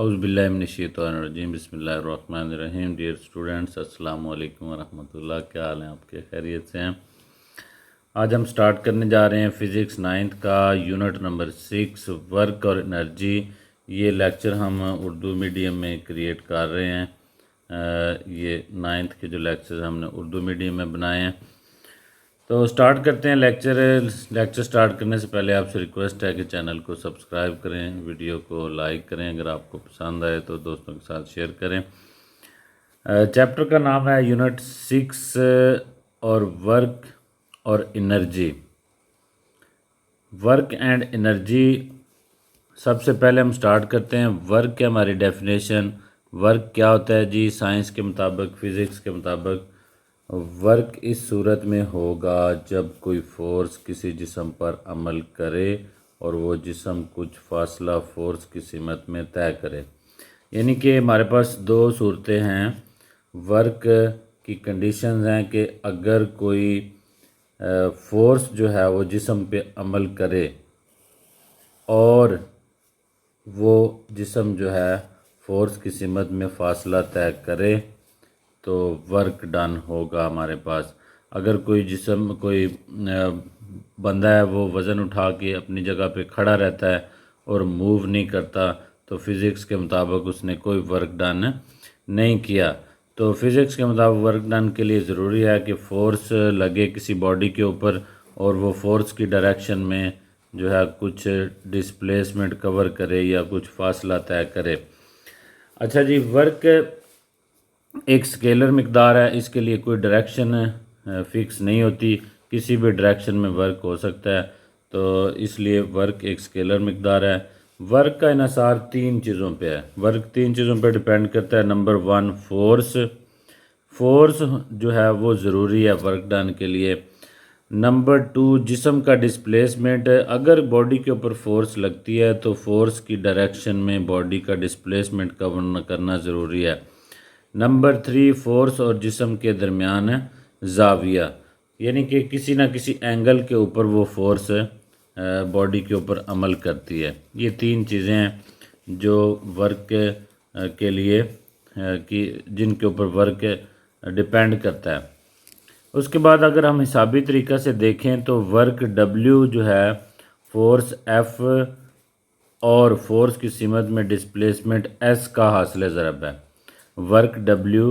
औज़ुबिल्लाहिमिनश्शैतानिर्रजीम बिस्मिल्लाहिर्रहमानिर्रहीम। Dear students, अस्सलाम वालेकुम वरहमतुल्लाह। क्या हाल है आपके? खैरियत से हैं? आज हम स्टार्ट करने जा रहे हैं फ़िज़िक्स 9th का यूनिट नंबर 6 वर्क और एनर्जी। ये लेक्चर हम उर्दू मीडियम में क्रिएट कर रहे हैं। ये 9th के जो लेक्चर हमने उर्दू मीडियम में बनाए हैं। तो स्टार्ट करते हैं लेक्चर स्टार्ट करने से पहले आपसे रिक्वेस्ट है कि चैनल को सब्सक्राइब करें, वीडियो को लाइक करें, अगर आपको पसंद आए तो दोस्तों के साथ शेयर करें। चैप्टर का नाम है यूनिट 6 और वर्क और एनर्जी। Work and energy. सबसे पहले हम स्टार्ट करते हैं वर्क की हमारी डेफिनेशन। वर्क क्या होता है जी? साइंस के मुताबिक, फ़िज़िक्स के मुताबिक वर्क इस सूरत में होगा जब कोई फोर्स किसी जिस्म पर अमल करे और वो जिस्म कुछ फासला फोर्स की सीमत में तय करे। यानी कि हमारे पास दो सूरतें हैं। वर्क की कंडीशंस हैं कि अगर कोई फोर्स जो है वो जिस्म पे अमल करे और वो जिस्म जो है फोर्स की सीमत में फ़ासला तय करे तो वर्क डन होगा हमारे पास। अगर कोई बंदा है वो वज़न उठा के अपनी जगह पे खड़ा रहता है और मूव नहीं करता तो फिज़िक्स के मुताबिक उसने कोई वर्क डन नहीं किया। तो फिज़िक्स के मुताबिक वर्क डन के लिए ज़रूरी है कि फ़ोर्स लगे किसी बॉडी के ऊपर और वो फोर्स की डायरेक्शन में जो है कुछ डिस्प्लेसमेंट कवर करे या कुछ फासला तय करे। अच्छा जी, वर्क एक स्केलर मिकदार है, इसके लिए कोई डायरेक्शन फ़िक्स नहीं होती, किसी भी डायरेक्शन में वर्क हो सकता है, तो इसलिए वर्क एक स्केलर मिकदार है। वर्क का इन्हिसार तीन चीज़ों पे है। वर्क तीन चीज़ों पे डिपेंड करता है। नंबर 1 फोर्स जो है वो ज़रूरी है वर्क डन के लिए। नंबर 2 जिस्म का डिस्प्लेसमेंट। अगर बॉडी के ऊपर फोर्स लगती है तो फोर्स की डायरेक्शन में बॉडी का डिस्प्लेसमेंट कवर करना ज़रूरी है। नंबर 3 फोर्स और जिस्म के दरमियान ज़ाविया, यानी कि किसी ना किसी एंगल के ऊपर वो फोर्स बॉडी के ऊपर अमल करती है। ये तीन चीज़ें हैं जो वर्क के लिए कि जिनके ऊपर वर्क डिपेंड करता है। उसके बाद अगर हम हिसाबी तरीक़ा से देखें तो वर्क W जो है फोर्स F और फोर्स की सीमत में डिस्प्लेसमेंट S का हासिल ज़रब है। वर्क W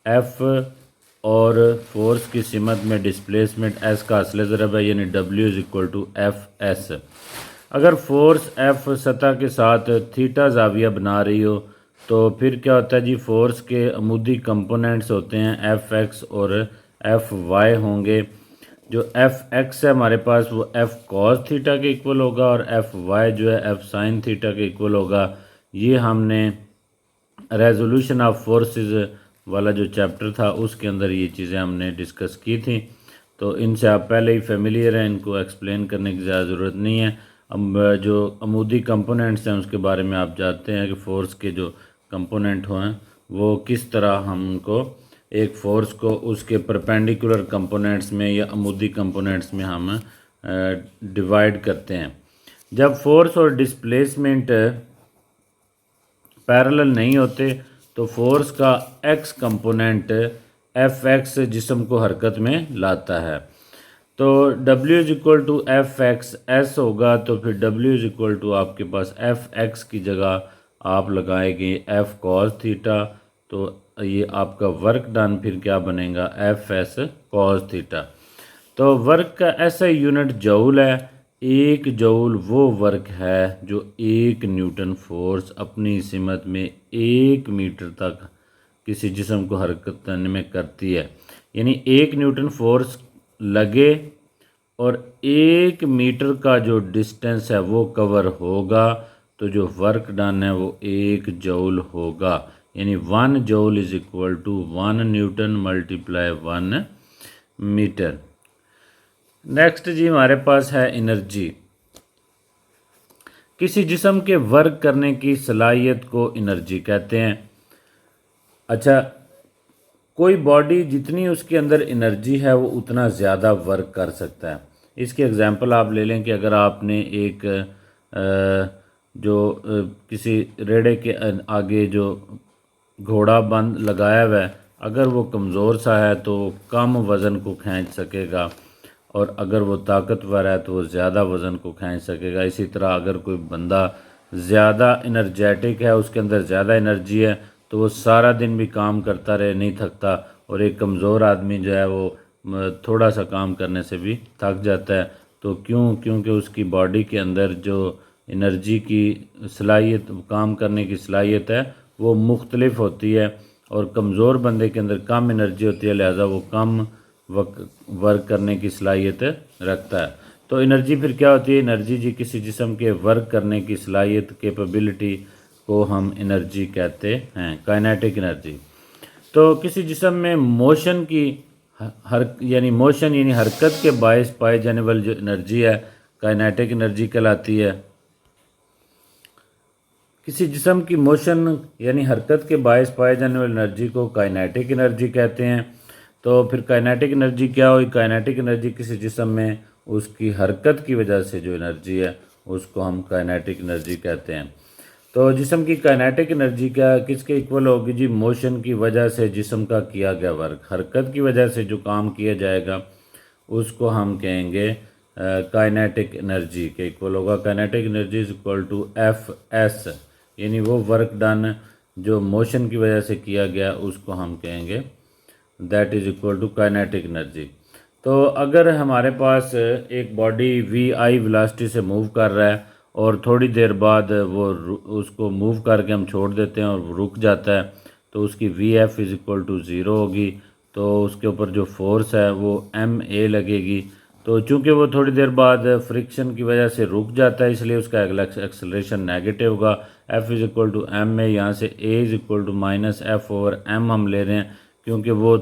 F और फोर्स की सीमत में डिस्प्लेसमेंट S का हासिल ज़रब है, यानी W = FS। अगर फोर्स F सतह के साथ थीटा ज़ाविया बना रही हो तो फिर क्या होता है जी? फोर्स के अमूदी कंपोनेंट्स होते हैं Fx और Fy होंगे। जो Fx है हमारे पास वो F cos थीटा के इक्वल होगा और Fy जो है F sin थीटा के इक्वल होगा। ये हमने रेजोल्यूशन ऑफ फोर्सेस वाला जो चैप्टर था उसके अंदर ये चीज़ें हमने डिस्कस की थी, तो इनसे आप पहले ही फेमिलियर हैं, इनको एक्सप्लेन करने की ज़्यादा ज़रूरत नहीं है। अब जो अमूदी कंपोनेंट्स हैं उसके बारे में आप जानते हैं कि फ़ोर्स के जो कंपोनेंट हैं वो किस तरह हम उनको एक फ़ोर्स को उसके परपेंडिकुलर कंपोनेंट्स में या अमूदी कंपोनेंट्स में हम डिवाइड करते हैं। जब फोर्स और डिस्प्लेसमेंट पैरेलल नहीं होते तो फोर्स का x कंपोनेंट Fx जिस्म को हरकत में लाता है। तो W = Fx होगा, तो फिर W आपके पास Fx की जगह आप लगाएंगे F cos थीटा, तो ये आपका वर्क डन फिर क्या बनेगा? Fs cos theta. तो वर्क का ऐसा यूनिट जूल है। एक जूल वो वर्क है जो 1 न्यूटन फोर्स अपनी सीमत में 1 मीटर तक किसी जिस्म को हरकत करने में करती है। यानी 1 न्यूटन फोर्स लगे और 1 मीटर का जो डिस्टेंस है वो कवर होगा, तो जो वर्क डन है वो 1 जूल होगा। यानी 1 जूल = 1 न्यूटन × 1 मीटर। नेक्स्ट जी हमारे पास है एनर्जी। किसी जिस्म के वर्क करने की सलाहियत को एनर्जी कहते हैं। अच्छा, कोई बॉडी जितनी उसके अंदर एनर्जी है वो उतना ज़्यादा वर्क कर सकता है। इसके एग्जांपल आप ले लें कि अगर आपने एक जो किसी रेड़े के आगे जो घोड़ा बंद लगाया हुआ है, अगर वो कमज़ोर सा है तो कम वज़न को खींच सकेगा, और अगर वो ताकतवर है तो वो ज़्यादा वज़न को खींच सकेगा। इसी तरह अगर कोई बंदा ज़्यादा एनर्जेटिक है, उसके अंदर ज़्यादा एनर्जी है, तो वो सारा दिन भी काम करता रहे, नहीं थकता। और एक कमज़ोर आदमी जो है वो थोड़ा सा काम करने से भी थक जाता है। तो क्योंकि उसकी बॉडी के अंदर जो एनर्जी की सलाहियत, काम करने की सलाहियत है, वो मुख्तलिफ होती है, और कमज़ोर बंदे के अंदर कम एनर्जी होती है, लिहाजा वो कम वर्क करने की सलाहियत रखता है। तो एनर्जी फिर क्या होती है? एनर्जी जी किसी जिस्म के वर्क करने की सलाहियत, कैपेबिलिटी को हम एनर्जी कहते हैं, काइनेटिक एनर्जी। तो किसी जिस्म में मोशन की मोशन यानी हरकत के बायस पाए जाने वाली जो एनर्जी है, काइनेटिक एनर्जी कहलाती है। किसी जिस्म की मोशन यानी हरकत के बायस पाए जाने वाली एनर्जी को काइनेटिक एनर्जी कहते हैं। तो फिर काइनेटिक एनर्जी क्या हुई? काइनेटिक एनर्जी किसी जिस्म में उसकी हरकत की वजह से जो एनर्जी है, उसको हम काइनेटिक एनर्जी कहते हैं। तो जिस्म की काइनेटिक एनर्जी क्या किसके इक्वल होगी जी? मोशन की वजह से जिस्म का किया गया वर्क, हरकत की वजह से जो काम किया जाएगा, उसको हम कहेंगे काइनेटिक एनर्जी के इक्वल होगा। Kinetic energy is equal to F S, यानी वो वर्क डन जो मोशन की वजह से किया गया, उसको हम कहेंगे that is equal to kinetic energy. तो अगर हमारे पास एक बॉडी वी आई वेलोसिटी से मूव कर रहा है, और थोड़ी देर बाद वो उसको मूव करके हम छोड़ देते हैं और वो रुक जाता है, तो उसकी V F is equal to zero होगी। तो उसके ऊपर जो फोर्स है वो एम ए लगेगी। तो चूँकि वो थोड़ी देर बाद फ्रिक्शन की वजह से रुक जाता है, इसलिए उसका एक्सेलरेशन नेगेटिव होगा। F is equal to M A, यहाँ से A is equal to minus F over M हम ले रहे हैं, क्योंकि वो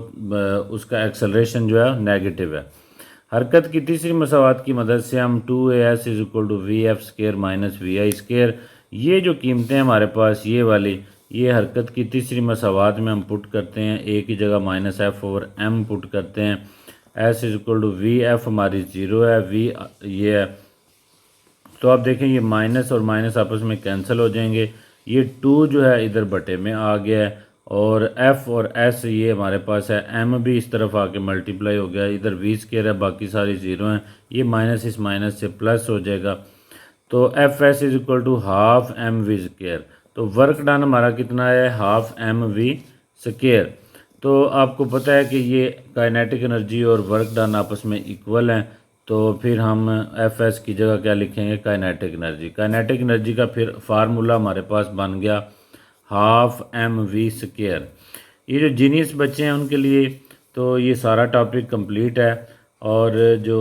उसका एक्सेलरेशन जो है नेगेटिव है। हरकत की तीसरी मसावात की मदद से हम 2as is equal to V F square minus V I square, ये जो कीमतें हैं हमारे पास, ये वाली, ये हरकत की तीसरी मसावात में हम पुट करते हैं। ए की जगह minus F over M put करते हैं। S is equal to V F हमारी ज़ीरो है, वी ये है। तो आप देखें ये माइनस और माइनस आपस में कैंसिल हो जाएंगे, ये 2 जो है इधर बटे में आ गया है, और एफ़ और एस ये हमारे पास है, एम भी इस तरफ आके मल्टीप्लाई हो गया, इधर वी स्केयर है, बाकी सारी ज़ीरो हैं, ये माइनस इस माइनस से प्लस हो जाएगा। तो F S is equal to half M V square. तो वर्क डन हमारा कितना है? Half M V square. तो आपको पता है कि ये काइनेटिक एनर्जी और वर्क डन आपस में इक्वल हैं, तो फिर हम एफ एस की जगह क्या लिखेंगे? Kinetic energy. काइनेटिक एनर्जी का फिर फार्मूला हमारे पास बन गया हाफ एम वी स्केयर। ये जो जीनियस बच्चे हैं उनके लिए तो ये सारा टॉपिक कंप्लीट है, और जो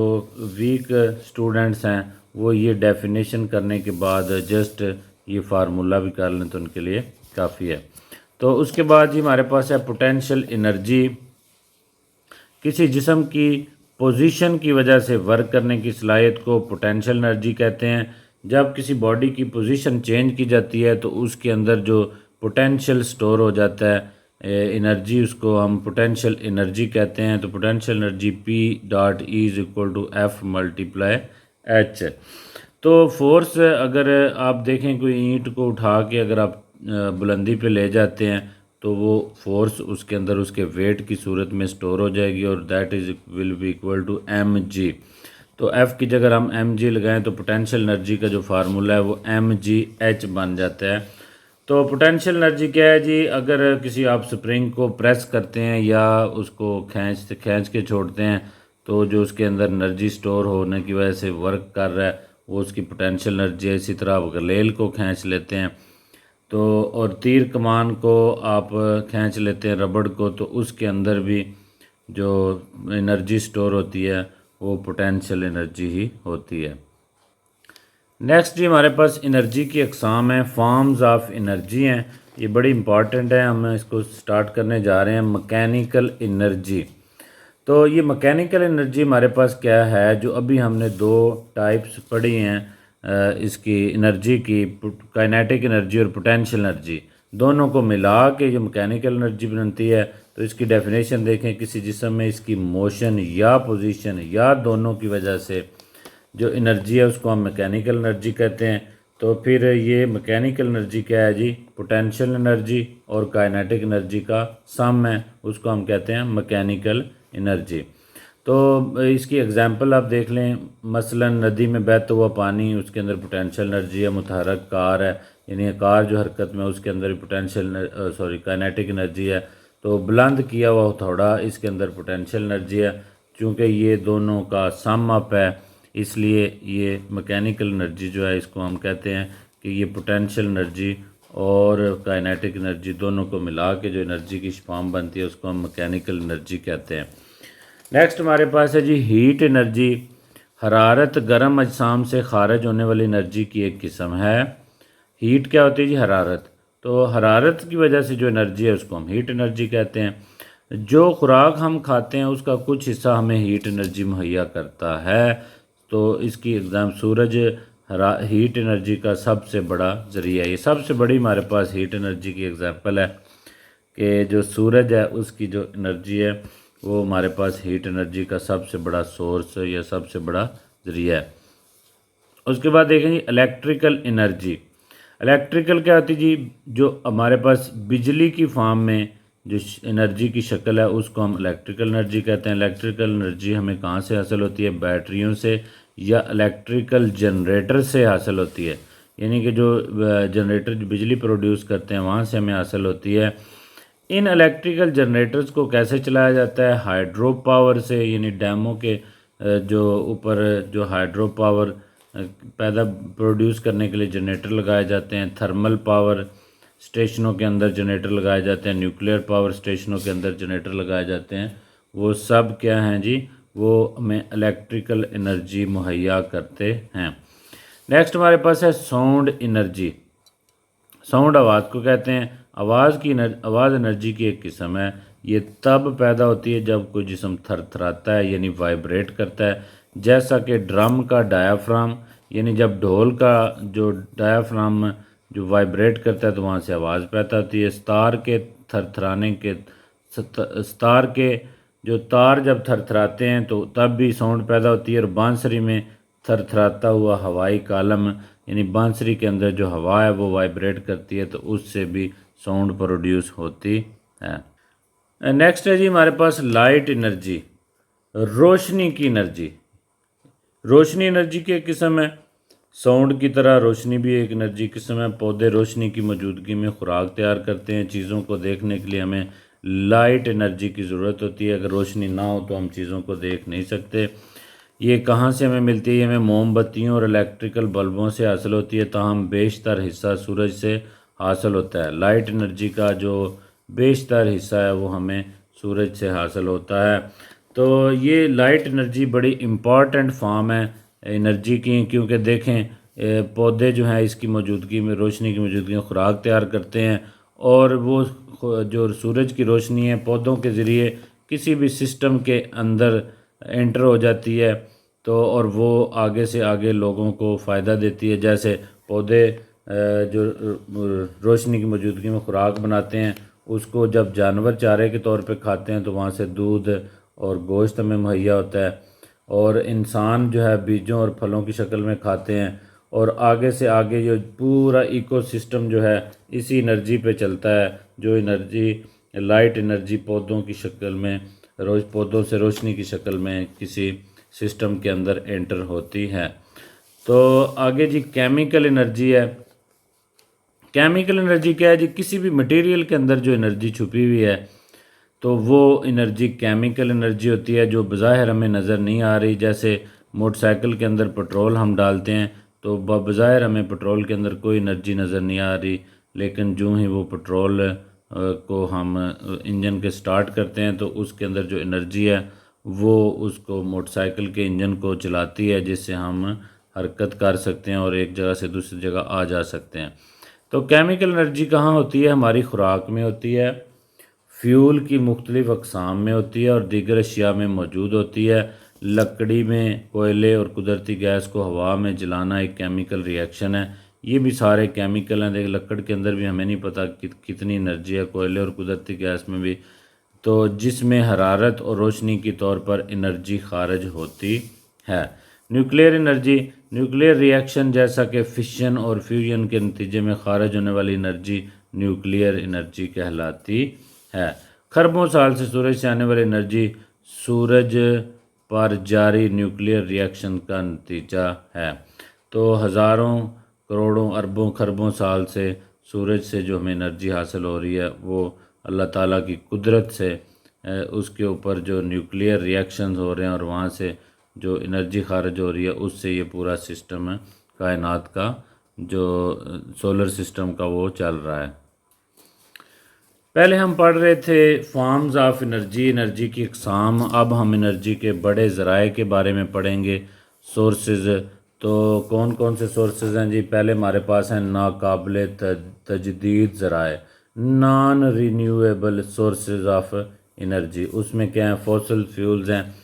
वीक स्टूडेंट्स हैं वो ये डेफिनेशन करने के बाद जस्ट ये फार्मूला भी कर लें तो उनके लिए काफ़ी है। तो उसके बाद ही हमारे पास है पोटेंशियल एनर्जी। किसी जिस्म की पोजीशन की वजह से वर्क करने की सलाहियत को पोटेंशियल एनर्जी कहते हैं। जब किसी बॉडी की पोजीशन चेंज की जाती है तो उसके अंदर जो पोटेंशियल स्टोर हो जाता है एनर्जी, उसको हम पोटेंशियल एनर्जी कहते हैं। तो potential energy P dot E is equal to F multiply H. तो फोर्स, अगर आप देखें कोई ईंट को उठा के अगर आप बुलंदी पे ले जाते हैं, तो वो फोर्स उसके अंदर उसके वेट की सूरत में स्टोर हो जाएगी, और that is will be equal to M G. तो एफ़ की जगह हम एम जी लगाएँ तो पोटेंशियल एनर्जी का जो फार्मूला है वो एम जी एच बन जाता है। तो पोटेंशियल एनर्जी क्या है जी? अगर किसी आप स्प्रिंग को प्रेस करते हैं या उसको खींच के छोड़ते हैं, तो जो उसके अंदर एनर्जी स्टोर होने की वजह से वर्क कर रहा है वो उसकी पोटेंशियल एनर्जी है। इसी तरह आप अगर रेल को खींच लेते हैं तो, और तीर कमान को आप खींच लेते हैं, रबड़ को, तो उसके अंदर भी जो एनर्जी स्टोर होती है वो पोटेंशियल एनर्जी ही होती है। नेक्स्ट जी हमारे पास एनर्जी की अक़साम है, फॉर्म्स ऑफ एनर्जी हैं। ये बड़ी इंपॉर्टेंट है, हम इसको स्टार्ट करने जा रहे हैं। Mechanical energy. तो ये मैकेनिकल एनर्जी हमारे पास क्या है? जो अभी हमने 2 टाइप्स पढ़ी हैं इसकी एनर्जी की, काइनेटिक एनर्जी और पोटेंशियल एनर्जी, दोनों को मिला के जो मैकेनिकल एनर्जी बनती है। तो इसकी डेफिनेशन देखें, किसी जिस्म में इसकी मोशन या पोजीशन या दोनों की वजह से जो एनर्जी है उसको हम मैकेनिकल एनर्जी कहते हैं। तो फिर ये मैकेनिकल एनर्जी क्या है जी, पोटेंशियल एनर्जी और काइनेटिक एनर्जी का सम है, उसको हम कहते हैं मैकेनिकल एनर्जी। तो इसकी एग्जांपल आप देख लें, मसलन नदी में बहता हुआ पानी, उसके अंदर पोटेंशियल एनर्जी है। मुतहरक कार है, यानी कार जो हरकत में, उसके अंदर पोटेंशियल काइनेटिक एनर्जी है। तो बुलंद किया हुआ हथौड़ा, इसके अंदर पोटेंशियल एनर्जी है। चूँकि ये दोनों का सम अप है, इसलिए ये मैकेनिकल एनर्जी जो है, इसको हम कहते हैं कि ये पोटेंशियल एनर्जी और काइनेटिक एनर्जी दोनों को मिला के जो एनर्जी की फॉर्म बनती है, उसको हम मैकेनिकल एनर्जी कहते हैं। नेक्स्ट हमारे पास है जी हीट एनर्जी। हरारत गर्म अजसाम से खारिज होने वाली एनर्जी की एक किस्म है। हीट क्या होती है जी, हरारत। तो हरारत की वजह से जो एनर्जी है, उसको हम हीट एनर्जी कहते हैं। जो खुराक हम खाते हैं, उसका कुछ हिस्सा हमें हीट एनर्जी मुहैया करता है। तो इसकी एग्ज़ाम सूरज हीट एनर्जी का सबसे बड़ा ज़रिया है। ये सबसे बड़ी हमारे पास हीट एनर्जी की एग्जांपल है कि जो सूरज है, उसकी जो एनर्जी है, वो हमारे पास हीट एनर्जी का सबसे बड़ा सोर्स या सबसे बड़ा ज़रिया है। उसके बाद देखें जी इलेक्ट्रिकल एनर्जी। इलेक्ट्रिकल क्या होती है जी, जो हमारे पास बिजली की फॉर्म में जो एनर्जी की शक्ल है, उसको हम इलेक्ट्रिकल एनर्जी कहते हैं। इलेक्ट्रिकल एनर्जी हमें कहाँ से हासिल होती है, बैटरियों से या इलेक्ट्रिकल जनरेटर से हासिल होती है। यानी कि जो जनरेटर जो बिजली प्रोड्यूस करते हैं, वहाँ से हमें हासिल होती है। इन इलेक्ट्रिकल जनरेटर्स को कैसे चलाया जाता है, हाइड्रो पावर से, यानी डैमों के जो ऊपर जो हाइड्रो पावर पैदा प्रोड्यूस करने के लिए जनरेटर लगाए जाते हैं। थर्मल पावर स्टेशनों के अंदर जनरेटर लगाए जाते हैं। न्यूक्लियर पावर स्टेशनों के अंदर जनरेटर लगाए जाते हैं। वो सब क्या हैं जी, वो हमें इलेक्ट्रिकल एनर्जी मुहैया करते हैं। नेक्स्ट हमारे पास है साउंड एनर्जी। साउंड आवाज़ को कहते हैं। आवाज़ एनर्जी की एक किस्म है। ये तब पैदा होती है जब कोई जिस्म थरथराता है, यानी वाइब्रेट करता है। जैसा कि ड्रम का डायाफ्राम, यानी जब ढोल का जो डायाफ्राम जो वाइब्रेट करता है, तो वहाँ से आवाज़ पैदा होती है। सितार के थरथराने के सितार के जो तार जब थरथराते हैं, तो तब भी साउंड पैदा होती है। और बांसुरी में थरथराता हुआ हवाई कालम, यानी बांसुरी के अंदर जो हवा है, वो वाइब्रेट करती है, तो उससे भी साउंड प्रोड्यूस होती है। नेक्स्ट है जी हमारे पास लाइट एनर्जी, रोशनी की एनर्जी। रोशनी एनर्जी की एक किस्म है। साउंड की तरह रोशनी भी एक एनर्जी किस्म है। पौधे रोशनी की मौजूदगी में खुराक तैयार करते हैं। चीज़ों को देखने के लिए हमें लाइट एनर्जी की ज़रूरत होती है। अगर रोशनी ना हो तो हम चीज़ों को देख नहीं सकते। ये कहाँ से हमें मिलती है, हमें मोमबत्तियों और इलेक्ट्रिकल बल्बों से हासिल होती है, ताहम बेशतर हिस्सा सूरज से हासिल होता है। लाइट एनर्जी का जो बेशतर हिस्सा है, वो हमें सूरज से हासिल होता है। तो ये लाइट एनर्जी बड़ी इम्पॉर्टेंट फॉर्म है एनर्जी की, क्योंकि देखें पौधे जो हैं, इसकी मौजूदगी में, रोशनी की मौजूदगी में खुराक तैयार करते हैं। और वो जो सूरज की रोशनी है, पौधों के ज़रिए किसी भी सिस्टम के अंदर एंटर हो जाती है, तो और वो आगे से आगे लोगों को फ़ायदा देती है। जैसे पौधे जो रोशनी की मौजूदगी में खुराक बनाते हैं, उसको जब जानवर चारे के तौर पे खाते हैं, तो वहाँ से दूध और गोश्त हमें मुहैया होता है। और इंसान जो है बीजों और फलों की शक्ल में खाते हैं। और आगे से आगे जो पूरा इकोसिस्टम जो है, इसी एनर्जी पे चलता है। जो एनर्जी लाइट एनर्जी पौधों की शक्ल में, पौधों से रोशनी की शक्ल में किसी सिस्टम के अंदर एंटर होती है। तो आगे जी केमिकल एनर्जी है। केमिकल एनर्जी क्या है जी, किसी भी मटेरियल के अंदर जो एनर्जी छुपी हुई है, तो वो एनर्जी केमिकल एनर्जी होती है, जो बज़ाहिर हमें नज़र नहीं आ रही। जैसे मोटरसाइकिल के अंदर पेट्रोल हम डालते हैं, तो बज़ाहिर हमें पेट्रोल के अंदर कोई एनर्जी नज़र नहीं आ रही, लेकिन जो ही वो पेट्रोल को हम इंजन के स्टार्ट करते हैं, तो उसके अंदर जो एनर्जी है, वो उसको मोटरसाइकिल के इंजन को चलाती है, जिससे हम हरकत कर सकते हैं और एक जगह से दूसरी जगह आ जा सकते हैं। तो केमिकल एनर्जी कहाँ होती है, हमारी खुराक में होती है, फ्यूल की मुख्तलिफ़ अक़साम में होती है, और दीगर अशिया में मौजूद होती है। लकड़ी में कोयले और कुदरती गैस को हवा में जलाना एक केमिकल रिएक्शन है। ये भी सारे केमिकल हैं। देख, लकड़ के अंदर भी हमें नहीं पता कितनी एनर्जी है, कोयले और कुदरती गैस में भी। तो जिसमें हरारत और रोशनी के तौर पर एनर्जी खारिज होती है। न्यूक्लियर एनर्जी, न्यूक्लियर रिएक्शन जैसा कि फिशन और फ्यूजन के नतीजे में खारिज होने वाली एनर्जी न्यूक्लियर एनर्जी कहलाती है। खरबों साल से सूरज से आने वाली एनर्जी सूरज पर जारी न्यूक्लियर रिएक्शन का नतीजा है। तो हज़ारों करोड़ों अरबों खरबों साल से सूरज से जो हमें एनर्जी हासिल हो रही है वो अल्लाह ताला की कुदरत से उसके ऊपर जो न्यूक्लियर रिएक्शंस हो रहे हैं और वहाँ से जो एनर्जी खारिज हो रही है उससे ये पूरा सिस्टम है कायनात का जो सोलर सिस्टम का वो चल रहा है। पहले हम पढ़ रहे थे फॉर्म्स ऑफ एनर्जी, एनर्जी की अक़साम। अब हम एनर्जी के बड़े ज़राए के बारे में पढ़ेंगे, सोर्सेज। तो कौन कौन से सोर्सेज हैं जी? पहले हमारे पास हैं नाकाबिल तजदीद ज़राए, non renewable sources of energy. उसमें क्या है? फॉसिल फ्यूल्स हैं।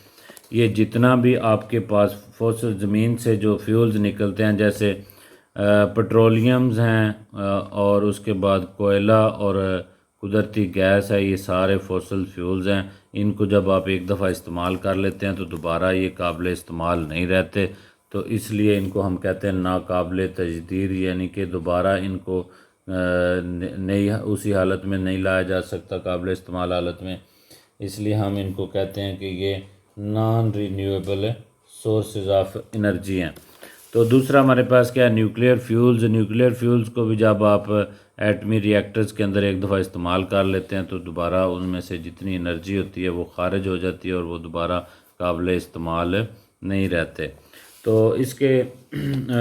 ये जितना भी आपके पास फॉसिल ज़मीन से जो फ्यूल्स निकलते हैं जैसे पेट्रोलियम्स हैं और उसके बाद कोयला और कुदरती गैस है, ये सारे फॉसिल फ्यूल्स हैं। इनको जब आप एक दफ़ा इस्तेमाल कर लेते हैं तो दोबारा ये काबिल इस्तेमाल नहीं रहते, तो इसलिए इनको हम कहते हैं नाकाबिल तजदीद, यानी कि दोबारा इनको नई उसी हालत में नहीं लाया जा सकता काबिल इस्तेमाल हालत में, इसलिए हम इनको कहते हैं कि ये non renewable sources of energy हैं। तो दूसरा हमारे पास क्या है? Nuclear fuels. न्यूक्लियर फ्यूल्स को भी जब आप एटमी रिएक्टर्स के अंदर एक दफ़ा इस्तेमाल कर लेते हैं तो दोबारा उनमें से जितनी एनर्जी होती है वो खारिज हो जाती है और वो दोबारा काबिल इस्तेमाल नहीं रहते। तो इसके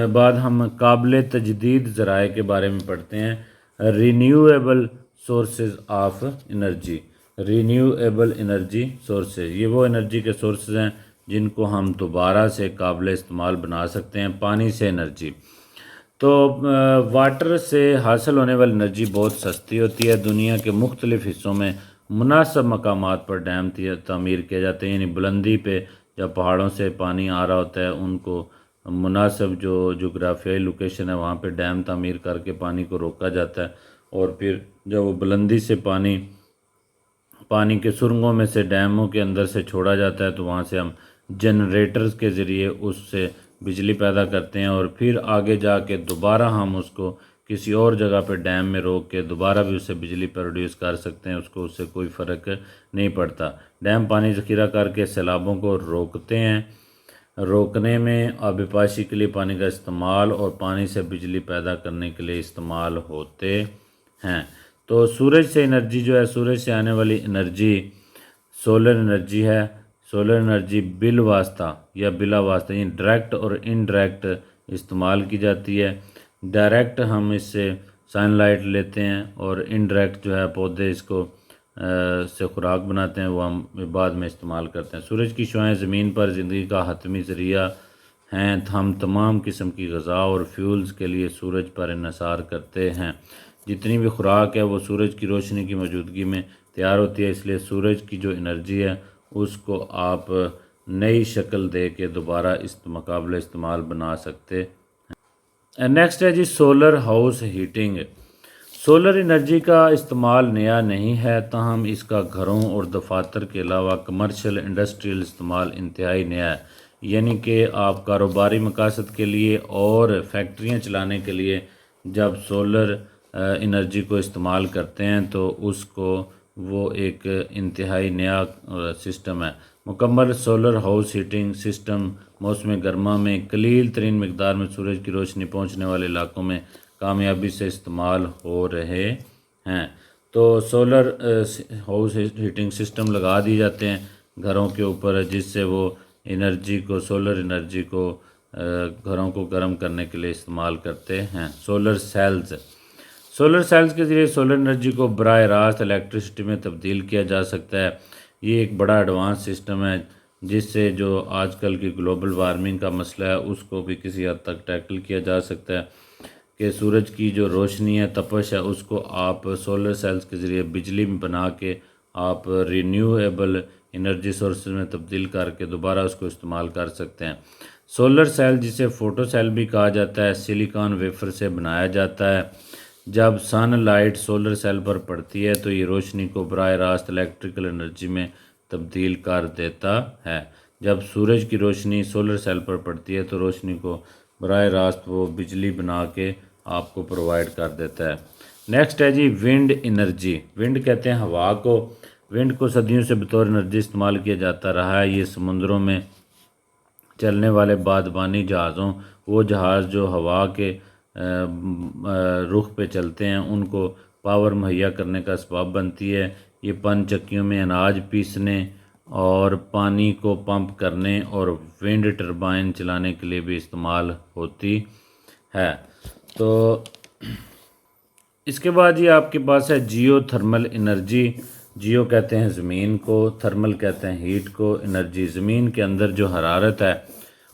बाद हम काबिल तजदीद ज़राए के बारे में पढ़ते हैं। Renewable sources of energy, renewable energy sources, ये वो एनर्जी के सोर्सेज हैं जिनको हम दोबारा से काबिल इस्तेमाल बना सकते हैं। पानी से एनर्जी, तो वाटर से हासिल होने वाली एनर्जी बहुत सस्ती होती है। दुनिया के मुख्तलिफ़ हिस्सों में मुनासिब मकामात पर डैम तामीर किए जाते हैं, यानी बुलंदी पे जब पहाड़ों से पानी आ रहा होता है उनको मुनासिब जो जोग्राफियाई लोकेशन है वहाँ पे डैम तामीर करके पानी को रोका जाता है, और फिर जब वो बुलंदी से पानी के सुरंगों में से डैमों के अंदर से छोड़ा जाता है तो वहाँ से हम जनरेटर्स के ज़रिए उससे बिजली पैदा करते हैं, और फिर आगे जाके दोबारा हम उसको किसी और जगह पे डैम में रोक के दोबारा भी उससे बिजली प्रोड्यूस कर सकते हैं। उसको उससे कोई फ़र्क नहीं पड़ता। डैम पानी ज़ख़ीरा करके सैलाबों को रोकते हैं। रोकने में आबिपाशी के लिए पानी का इस्तेमाल और पानी से बिजली पैदा करने के लिए इस्तेमाल होते हैं। तो सूरज से एनर्जी जो है, सूरज से आने वाली एनर्जी सोलर एनर्जी है। सोलर एनर्जी बिल वास्ता या बिला वास्ता, यानी डायरेक्ट और इनडायरेक्ट इस्तेमाल की जाती है। डायरेक्ट हम इससे सनलाइट लेते हैं और इनडायरेक्ट जो है पौधे इसको से खुराक बनाते हैं, वो हम बाद में इस्तेमाल करते हैं। सूरज की शुआएं ज़मीन पर ज़िंदगी का हतमी ज़रिया हैं। हम तमाम किस्म की ग़ज़ा और फ्यूल्स के लिए सूरज पर इन्हसार करते हैं। जितनी भी खुराक है वो सूरज की रोशनी की मौजूदगी में तैयार होती है, इसलिए सूरज की जो एनर्जी है उसको आप नई शक्ल दे के दोबारा इस मुकाबले इस्तेमाल बना सकते हैं। नेक्स्ट है जी solar house heating. Solar energy का इस्तेमाल नया नहीं है, ताहम इसका घरों और दफातर के अलावा कमर्शियल इंडस्ट्रियल इस्तेमाल इंतहाई नया है। यानी कि आप कारोबारी मकासद के लिए और फैक्ट्रियाँ चलाने के लिए जब सोलर एनर्जी को इस्तेमाल करते हैं तो उसको वो एक इंतहाई नया सिस्टम है। मुकम्मल सोलर हाउस हीटिंग सिस्टम मौसम गर्मा में कलील तरीन मकदार में सूरज की रोशनी पहुँचने वाले इलाकों में कामयाबी से इस्तेमाल हो रहे हैं। तो सोलर हाउस हीटिंग सिस्टम लगा दिए जाते हैं घरों के ऊपर, जिससे वो एनर्जी को, सोलर एनर्जी को घरों को गर्म करने के लिए इस्तेमाल करते हैं। सोलर सेल्स, सोलर सेल्स के ज़रिए सोलर एनर्जी को बराह रास्त इलेक्ट्रिसिटी में तब्दील किया जा सकता है। ये एक बड़ा एडवांस सिस्टम है जिससे जो आजकल की ग्लोबल वार्मिंग का मसला है उसको भी किसी हद तक टैकल किया जा सकता है कि सूरज की जो रोशनी है, तपश है, उसको आप सोलर सेल्स के ज़रिए बिजली में बना के आप रिन्यूएबल एनर्जी सोर्सेज में तब्दील करके दोबारा उसको इस्तेमाल कर सकते हैं। सोलर सेल, जिसे फ़ोटो सेल भी कहा जाता है, सिलिकॉन वेफर से बनाया जाता है। जब सन लाइट सोलर सेल पर पड़ती है तो ये रोशनी को बराह रास्त इलेक्ट्रिकल एनर्जी में तब्दील कर देता है। जब सूरज की रोशनी सोलर सेल पर पड़ती है तो रोशनी को बराह रास्त वो बिजली बना के आपको प्रोवाइड कर देता है। नेक्स्ट है जी विंड एनर्जी। विंड कहते हैं हवा को। विंड को सदियों से बतौर एनर्जी इस्तेमाल किया जाता रहा है। ये समुद्रों में चलने वाले बादबानी जहाज़ों, वो जहाज़ जो हवा के रुख पे चलते हैं, उनको पावर मुहैया करने का असबाब बनती है। ये पन चक्कियों में अनाज पीसने और पानी को पंप करने और विंड टरबाइन चलाने के लिए भी इस्तेमाल होती है। तो इसके बाद ये आपके पास है जियो थर्मल एनर्जी। जियो कहते हैं ज़मीन को, थर्मल कहते हैं हीट को, एनर्जी ज़मीन के अंदर जो हरारत है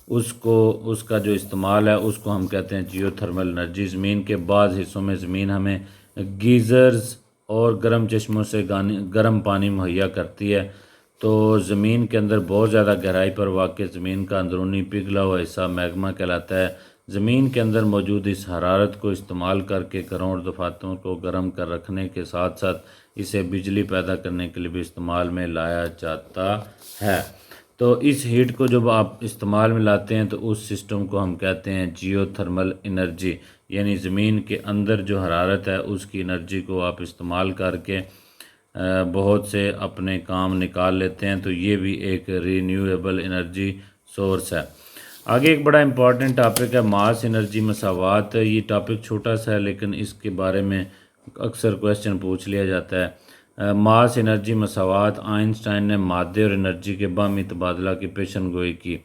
उसको, उसका जो इस्तेमाल है उसको हम कहते हैं जियो थर्मल एनर्जी। ज़मीन के बाज़ हिस्सों में ज़मीन हमें गीज़र्स और गर्म चश्मों से गर्म पानी मुहैया करती है। तो ज़मीन के अंदर बहुत ज़्यादा गहराई पर वाक़ ज़मीन का अंदरूनी पिघला हुआ हिस्सा मैग्मा कहलाता है। ज़मीन के अंदर मौजूद इस हरारत को इस्तेमाल करके घरों और दफातरों को गर्म कर रखने के साथ साथ इसे बिजली पैदा करने के लिए भी इस्तेमाल में लाया जाता है। तो इस हीट को जब आप इस्तेमाल में लाते हैं तो उस सिस्टम को हम कहते हैं जियो थर्मल एनर्जी, यानी ज़मीन के अंदर जो हरारत है उसकी एनर्जी को आप इस्तेमाल करके बहुत से अपने काम निकाल लेते हैं। तो ये भी एक रीन्यूएबल एनर्जी सोर्स है। आगे एक बड़ा इंपॉर्टेंट टॉपिक है मास एनर्जी मसावात। ये टॉपिक छोटा सा है लेकिन इसके बारे में अक्सर क्वेश्चन पूछ लिया जाता है। Mass energy मसावात। आइंस्टाइन ने मादे और एनर्जी के बाहमी तबादला की पेशन गोई की।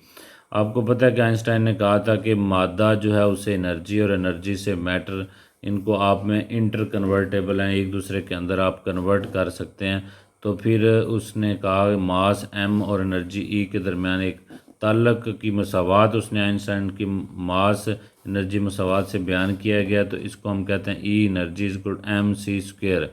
आपको पता है कि आइंस्टाइन ने कहा था कि मादा जो है उसे एनर्जी और एनर्जी से मैटर, इनको आप में इंटर कन्वर्टेबल हैं, एक दूसरे के अंदर आप कन्वर्ट कर सकते हैं। तो फिर उसने कहा मास एम और एनर्जी ई के दरमियान एक ताल्लुक की मसावात उसने आइंस्टाइन की मास एनर्जी मसावात से बयान किया गया। तो इसको हम कहते हैं E energy is equal M C square.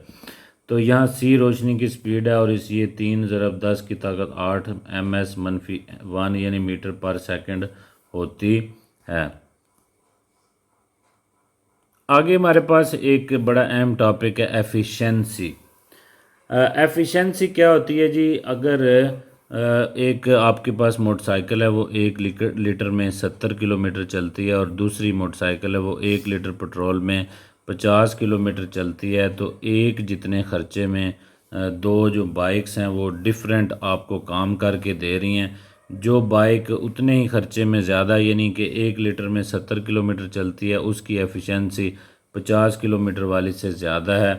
तो यहाँ सी रोशनी की स्पीड है और इस ये 3 × 10 की ताकत 8 ms-1 यानी मीटर पर सेकंड होती है। आगे हमारे पास एक बड़ा अहम टॉपिक है एफिशिएंसी। एफिशिएंसी क्या होती है जी? अगर एक आपके पास मोटरसाइकिल है वो 1 लीटर में 70 किलोमीटर चलती है और दूसरी मोटरसाइकिल है वो 1 लीटर पेट्रोल में 50 किलोमीटर चलती है, तो एक जितने खर्चे में दो जो बाइक्स हैं वो डिफरेंट आपको काम करके दे रही हैं। जो बाइक उतने ही खर्चे में ज़्यादा, यानी कि 1 लीटर में 70 किलोमीटर चलती है, उसकी एफिशिएंसी 50 किलोमीटर वाली से ज़्यादा है।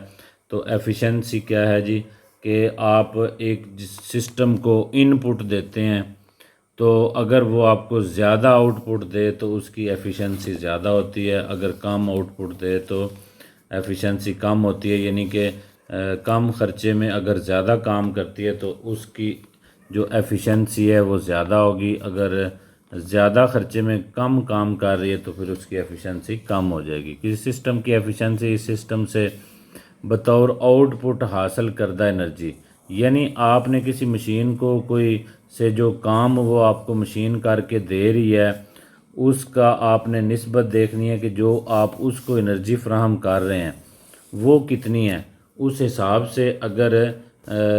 तो एफिशिएंसी क्या है जी? कि आप एक सिस्टम को इनपुट देते हैं तो अगर वो आपको ज़्यादा आउटपुट दे तो उसकी एफिशिएंसी ज़्यादा होती है, अगर कम आउटपुट दे तो एफिशिएंसी कम होती है। यानी कि कम खर्चे में अगर ज़्यादा काम करती है तो उसकी जो एफिशिएंसी है वो ज़्यादा होगी, अगर ज़्यादा खर्चे में कम काम कर रही है तो फिर उसकी एफिशिएंसी कम हो जाएगी। किसी सिस्टम की एफिशिएंसी इस सिस्टम से बतौर आउटपुट हासिल करदा एनर्जी, यानी आपने किसी मशीन को कोई से जो काम वो आपको मशीन करके दे रही है उसका आपने निस्बत देखनी है कि जो आप उसको एनर्जी फ्राहम कर रहे हैं वो कितनी है। उस हिसाब से अगर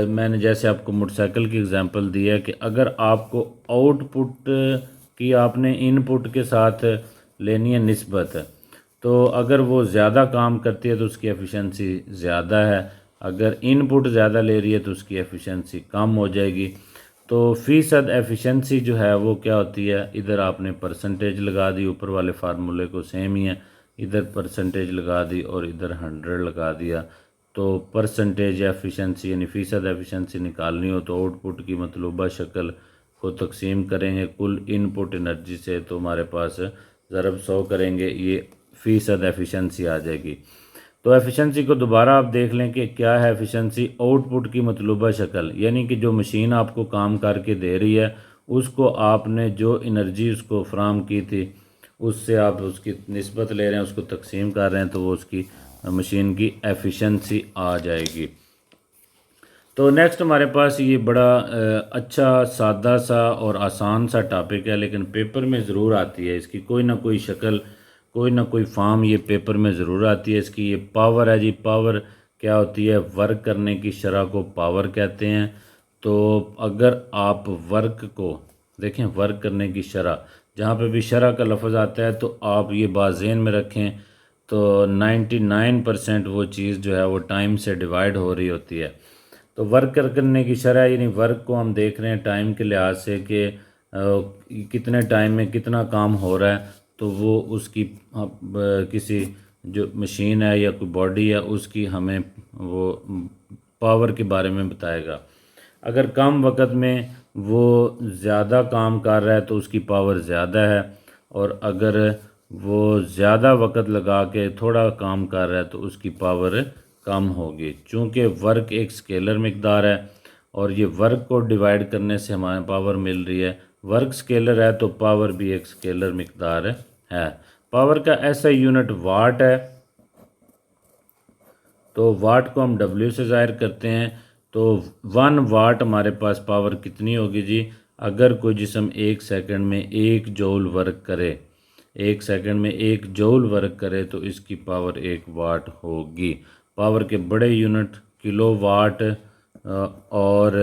मैंने जैसे आपको मोटरसाइकिल की एग्जांपल दी है कि अगर आपको आउटपुट की आपने इनपुट के साथ लेनी है निस्बत, तो अगर वो ज़्यादा काम करती है तो उसकी एफिशिएंसी ज़्यादा है, अगर इनपुट ज़्यादा ले रही है तो उसकी एफिशिएंसी कम हो जाएगी। तो फ़ीसद एफिशिएंसी जो है वो क्या होती है? इधर आपने परसेंटेज लगा दी, ऊपर वाले फार्मूले को सेम ही है, इधर परसेंटेज लगा दी और इधर 100 लगा दिया। तो परसेंटेज एफिशिएंसी यानी फ़ीसद एफिशिएंसी निकालनी हो तो आउटपुट की मतलूबा शक्ल को तकसीम करेंगे कुल इनपुट एनर्जी से, तो हमारे पास ज़रब 100 करेंगे, ये फ़ीसद एफिशिएंसी आ जाएगी। तो एफिशिएंसी को दोबारा आप देख लें कि क्या है एफिशिएंसी? आउटपुट की मतलूबा शक्ल, यानी कि जो मशीन आपको काम करके दे रही है उसको आपने जो एनर्जी उसको फ्राहम की थी उससे आप उसकी निस्बत ले रहे हैं, उसको तकसीम कर रहे हैं, तो वो उसकी मशीन की एफिशिएंसी आ जाएगी। तो नेक्स्ट हमारे पास ये बड़ा अच्छा सादा सा और आसान सा टॉपिक है, लेकिन पेपर में ज़रूर आती है, इसकी कोई ना कोई शक्ल कोई ना कोई फॉर्म ये पेपर में ज़रूर आती है। इसकी ये पावर है जी। पावर क्या होती है? वर्क करने की शरह को पावर कहते हैं। तो अगर आप वर्क को देखें वर्क करने की शरह, जहाँ पे भी शरह का लफ्ज़ आता है तो आप ये बात ज़हन में रखें। तो 99% वो चीज़ जो है वो टाइम से डिवाइड हो रही होती है। तो वर्क करने की शरह यानी वर्क को हम देख रहे हैं टाइम के लिहाज से कि कितने टाइम में कितना काम हो रहा है, तो वो उसकी किसी जो मशीन है या कोई बॉडी है उसकी हमें वो पावर के बारे में बताएगा। अगर कम वक्त में वो ज़्यादा काम कर रहा है तो उसकी पावर ज़्यादा है, और अगर वो ज़्यादा वक्त लगा के थोड़ा काम कर रहा है तो उसकी पावर कम होगी। चूँकि वर्क एक स्केलर मकदार है और ये वर्क को डिवाइड करने से हमारे पावर मिल रही है। वर्क स्केलर है तो पावर भी एक स्केलर मकदार है। पावर का ऐसा यूनिट वाट है, तो वाट को हम डब्ल्यू से ज़ाहिर करते हैं। तो 1 वाट हमारे पास पावर कितनी होगी जी? अगर कोई जिस्म 1 सेकंड में 1 जूल वर्क करे, 1 सेकंड में 1 जूल वर्क करे तो इसकी पावर 1 वाट होगी। पावर के बड़े यूनिट किलो वाट और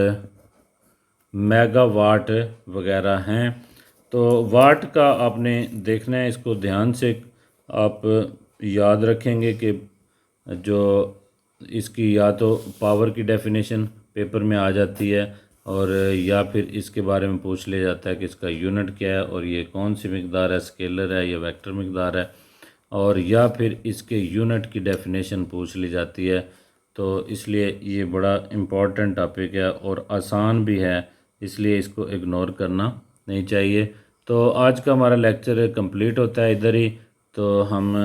मेगावाट वगैरह हैं। तो वाट का आपने देखना है, इसको ध्यान से आप याद रखेंगे कि जो इसकी या तो पावर की डेफिनेशन पेपर में आ जाती है, और या फिर इसके बारे में पूछ लिया जाता है कि इसका यूनिट क्या है और ये कौन सी मकदार है, स्केलर है या वेक्टर मकदार है, और या फिर इसके यूनिट की डेफिनेशन पूछ ली जाती है। तो इसलिए ये बड़ा इम्पॉर्टेंट टॉपिक है और आसान भी है, इसलिए इसको इग्नोर करना नहीं चाहिए। तो आज का हमारा लेक्चर कंप्लीट होता है इधर ही। तो हम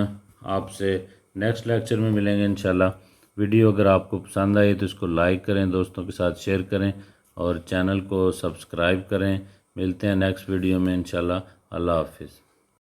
आपसे नेक्स्ट लेक्चर में मिलेंगे इंशाल्लाह। वीडियो अगर आपको पसंद आई तो इसको लाइक करें, दोस्तों के साथ शेयर करें और चैनल को सब्सक्राइब करें। मिलते हैं नेक्स्ट वीडियो में इंशाल्लाह। अल्लाह हाफिज़।